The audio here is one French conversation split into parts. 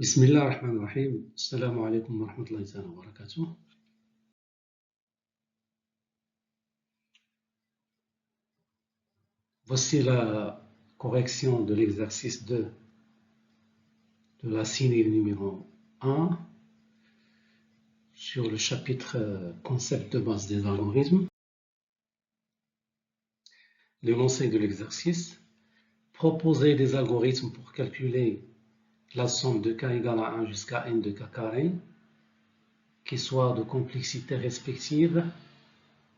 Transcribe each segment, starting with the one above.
بسم الله الرحمن الرحيم. السلام عليكم ورحمة الله تعالى وبركاته. Voici la correction de l'exercice 2 de la série numéro 1 sur le chapitre concept de base des algorithmes. L'énoncé de l'exercice: proposer des algorithmes pour calculer la somme de k égale à 1 jusqu'à n de k carré qui soit de complexité respective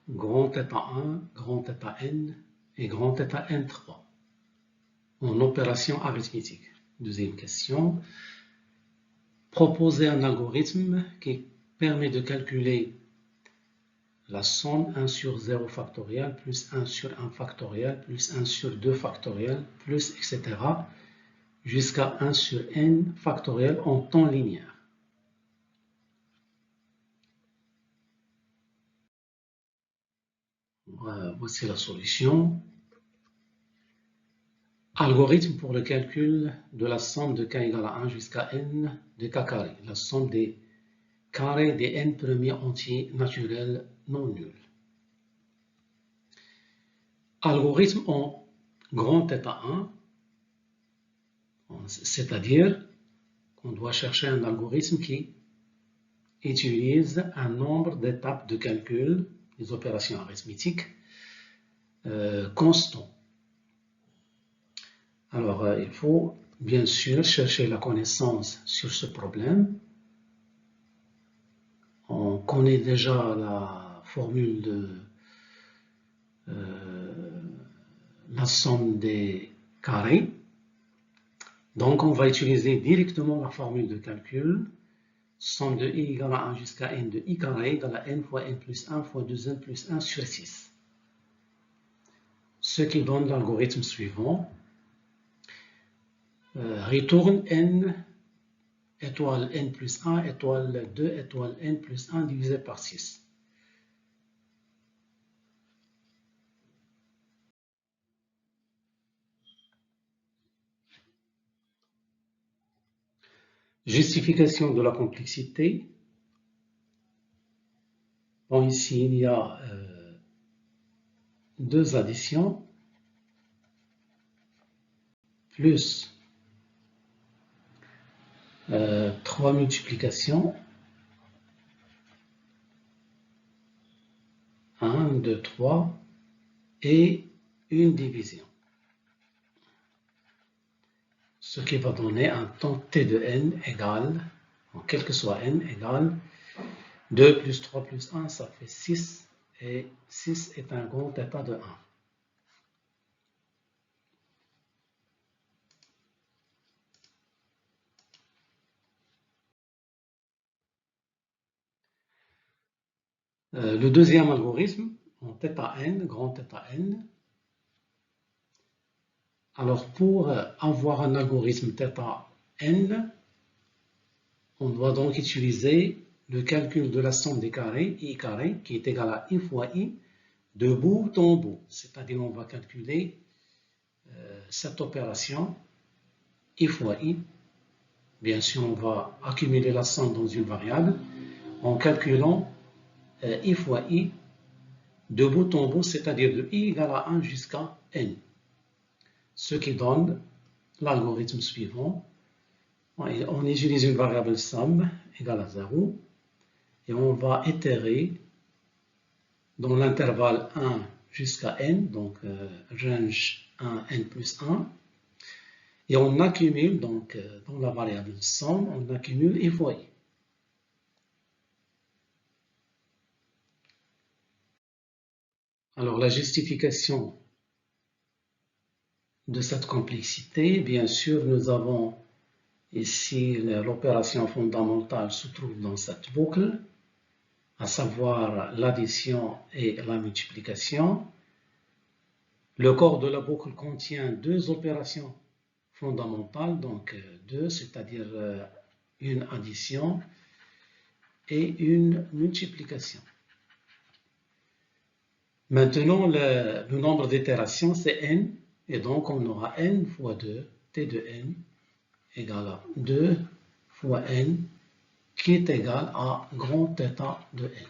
grand θ1, grand θn et grand θn3 en opération arithmétique. Deuxième question: proposer un algorithme qui permet de calculer la somme 1 sur 0 factoriel plus 1 sur 1 factoriel plus 1 sur 2 factoriel plus etc. jusqu'à 1 sur n factoriel en temps linéaire. Voici la solution. Algorithme pour le calcul de la somme de k égale à 1 jusqu'à n de k carré, la somme des carrés des n premiers entiers naturels non nuls. Algorithme en grand θ1, c'est-à-dire qu'on doit chercher un algorithme qui utilise un nombre d'étapes de calcul des opérations arithmétiques constant. Alors, il faut bien sûr chercher la connaissance sur ce problème. On connaît déjà la formule de la somme des carrés. Donc, on va utiliser directement la formule de calcul. Somme de i égale à 1 jusqu'à n de i carré égale à n fois n plus 1 fois 2n plus 1 sur 6. Ce qui donne l'algorithme suivant. Retourne n étoile n plus 1 étoile 2 étoile n plus 1 divisé par 6. Justification de la complexité. Bon, ici, il y a deux additions plus 3 multiplications. 1, 2, 3 et une division. Ce qui va donner un temps t de n égale, en quel que soit n, égale 2 plus 3 plus 1, ça fait 6. Et 6 est un grand θ de 1. Le deuxième algorithme, en θn, grand θn. Alors, pour avoir un algorithme θn, on doit donc utiliser le calcul de la somme des carrés, i carré, qui est égal à i fois i, de bout en bout. C'est-à-dire, on va calculer cette opération, i fois i. Bien sûr, on va accumuler la somme dans une variable en calculant i fois i de bout en bout, c'est-à-dire de i égale à 1 jusqu'à n. Ce qui donne l'algorithme suivant. On utilise une variable somme égale à 0 et on va itérer dans l'intervalle 1 jusqu'à n, donc range 1, n plus 1, et on accumule, donc dans la variable somme, on accumule i fois i. Alors la justification de cette complexité, bien sûr, nous avons ici l'opération fondamentale se trouve dans cette boucle, à savoir l'addition et la multiplication. Le corps de la boucle contient deux opérations fondamentales, donc deux, c'est-à-dire une addition et une multiplication. Maintenant, le nombre d'itérations, c'est n, et donc on aura n fois 2, t de n égale à 2 fois n qui est égal à grand θ de n.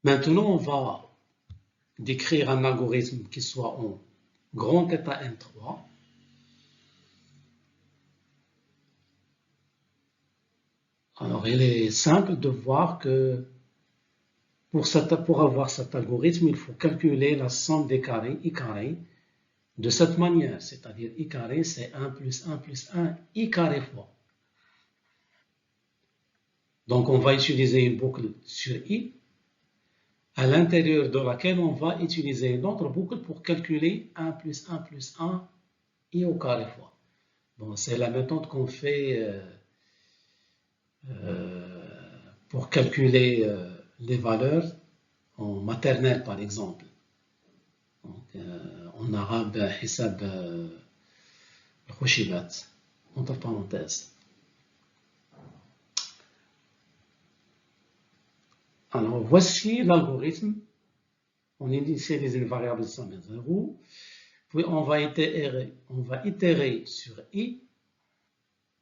Maintenant, on va décrire un algorithme qui soit en grand θ n3. Alors, il est simple de voir que pour avoir cet algorithme, il faut calculer la somme des carrés, i carré, de cette manière, c'est-à-dire i carré, c'est 1 plus 1 plus 1, i carré fois. Donc, on va utiliser une boucle sur i, à l'intérieur de laquelle on va utiliser une autre boucle pour calculer 1 plus 1 plus 1, i au carré fois. Bon, c'est la méthode qu'on fait pour calculer les valeurs en maternelle, par exemple. Donc, en arabe, hisab al-khushibat, entre parenthèses. Alors, voici l'algorithme. On initialise une variable de somme à 0. Puis, on va itérer sur i,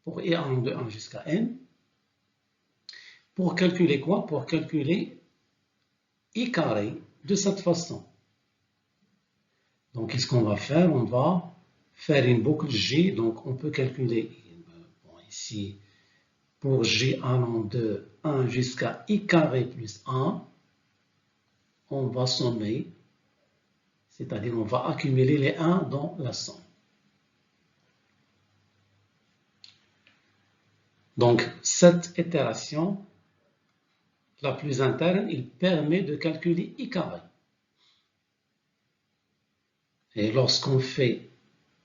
pour i allant de 1 jusqu'à n. Pour calculer quoi? Pour calculer i carré de cette façon. Donc, qu'est-ce qu'on va faire? On va faire une boucle J. Donc, on peut calculer ici, pour J allant de 1 jusqu'à i carré plus 1, on va sommer, c'est-à-dire on va accumuler les 1 dans la somme. Donc, cette itération, la plus interne, il permet de calculer i carré. Et lorsqu'on fait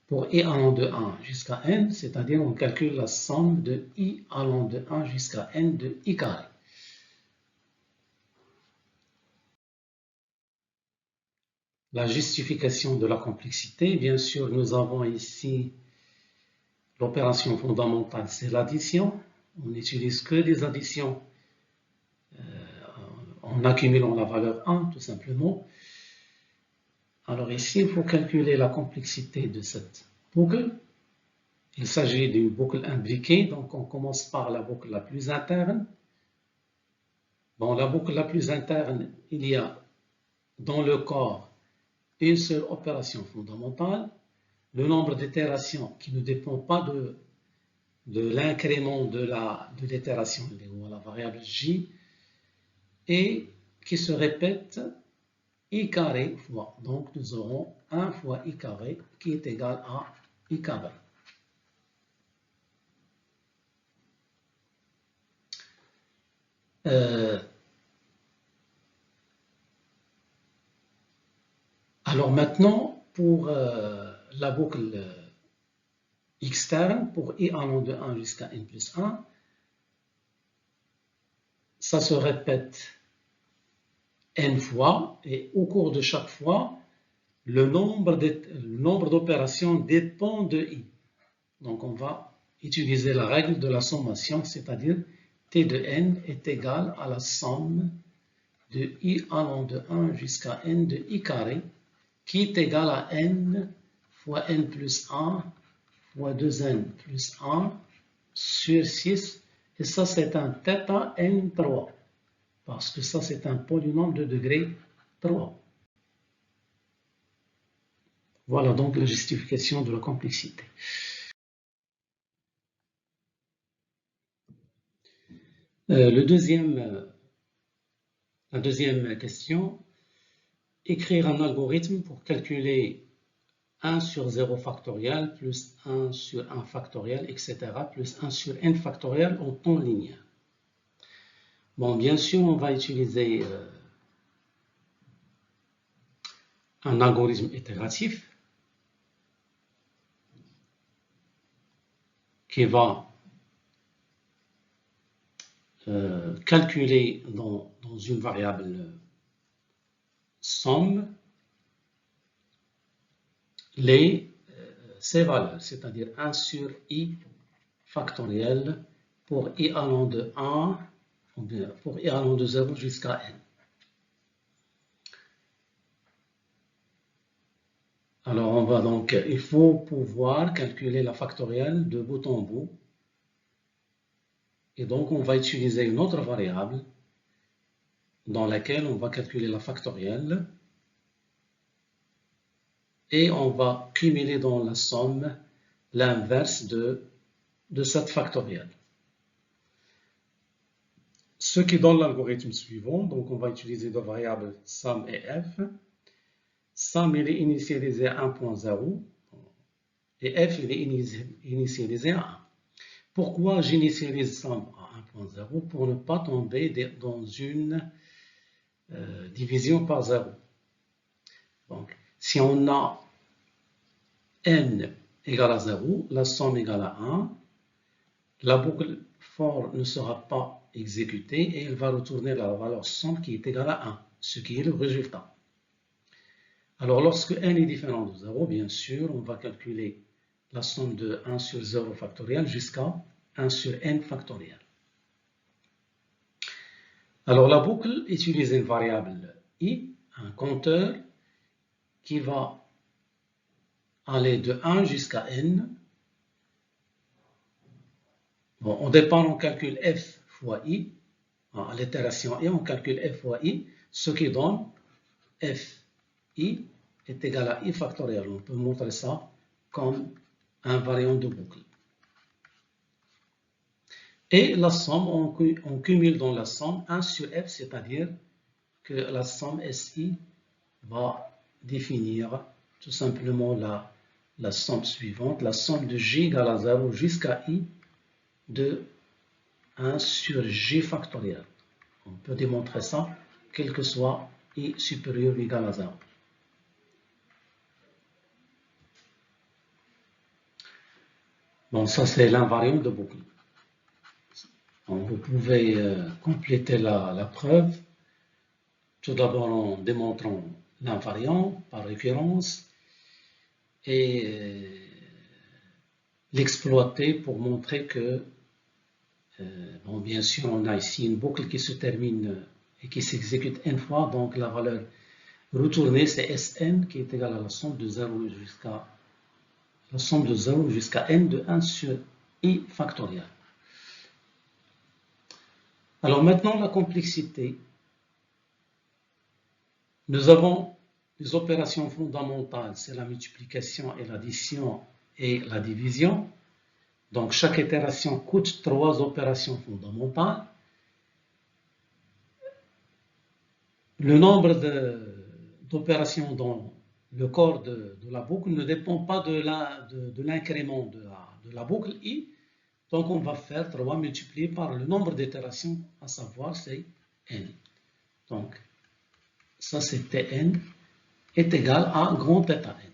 pour i allant de 1 jusqu'à n, c'est-à-dire on calcule la somme de i allant de 1 jusqu'à n de i carré. La justification de la complexité, bien sûr, nous avons ici l'opération fondamentale, c'est l'addition. On n'utilise que des additions en accumulant la valeur 1, tout simplement. Alors ici, il faut calculer la complexité de cette boucle. Il s'agit d'une boucle imbriquée, donc on commence par la boucle la plus interne. Dans la boucle la plus interne, il y a dans le corps une seule opération fondamentale, le nombre d'itérations qui ne dépend pas de l'incrément de l'itération ou la variable j, et qui se répète i carré fois. Donc nous aurons 1 fois i carré qui est égal à i carré. Alors maintenant, pour la boucle externe, pour i allant de 1 jusqu'à n plus 1, ça se répète n fois, et au cours de chaque fois, le nombre d'opérations dépend de i. Donc on va utiliser la règle de la sommation, c'est-à-dire t de n est égal à la somme de i allant de 1 jusqu'à n de i carré, qui est égal à n fois n plus 1 fois 2n plus 1 sur 6. Et ça, c'est un θ n3, parce que ça, c'est un polynôme de degré 3. Voilà donc la justification de la complexité. La deuxième question, écrire un algorithme pour calculer 1 sur 0 factoriel plus 1 sur 1 factoriel, etc., plus 1 sur n factoriel en temps linéaire. Bon, bien sûr, on va utiliser un algorithme itératif qui va calculer dans une variable somme ces valeurs, c'est-à-dire 1 sur i factoriel pour i allant de 1, ou bien pour i allant de 0 jusqu'à n. Alors, on va donc, il faut pouvoir calculer la factorielle de bout en bout. Et donc, on va utiliser une autre variable dans laquelle on va calculer la factorielle. Et on va cumuler dans la somme l'inverse de cette factorielle. Ce qui donne l'algorithme suivant. Donc, on va utiliser deux variables sum et f. Sum, il est initialisé à 1.0 et f, il est initialisé à 1. Pourquoi j'initialise sum à 1.0? Pour ne pas tomber dans une division par 0. Donc, si on a n égale à 0, la somme égale à 1, la boucle for ne sera pas exécutée et elle va retourner la valeur somme qui est égale à 1, ce qui est le résultat. Alors, lorsque n est différent de 0, bien sûr, on va calculer la somme de 1 sur 0 factoriel jusqu'à 1 sur n factoriel. Alors, la boucle utilise une variable i, un compteur, qui va aller de 1 jusqu'à n. Bon, au départ, on calcule f fois i. À l'itération i, on calcule f fois i, ce qui donne f i est égal à i factoriel. On peut montrer ça comme un variant de boucle. Et la somme, on cumule dans la somme 1 sur f, c'est-à-dire que la somme SI va définir tout simplement la somme suivante, la somme de j égale à 0 jusqu'à i de 1 sur j factoriel. On peut démontrer ça, quel que soit i supérieur ou égal à 0. Bon, ça c'est l'invariant de boucle. Donc, vous pouvez compléter la preuve, tout d'abord en démontrant l'invariant par référence et l'exploiter pour montrer que, bon, bien sûr, on a ici une boucle qui se termine et qui s'exécute n fois, donc la valeur retournée c'est Sn qui est égale à la somme de 0 jusqu'à n de 1 sur i factoriel. Alors maintenant, la complexité. Nous avons les opérations fondamentales, c'est la multiplication et l'addition et la division. Donc chaque itération coûte 3 opérations fondamentales. Le nombre d'opérations dans le corps de la boucle ne dépend pas de l'incrément de la boucle i. Donc on va faire 3 multiplié par le nombre d'itérations, à savoir c'est n. Donc ça c'est Tn est égal à grand θ n.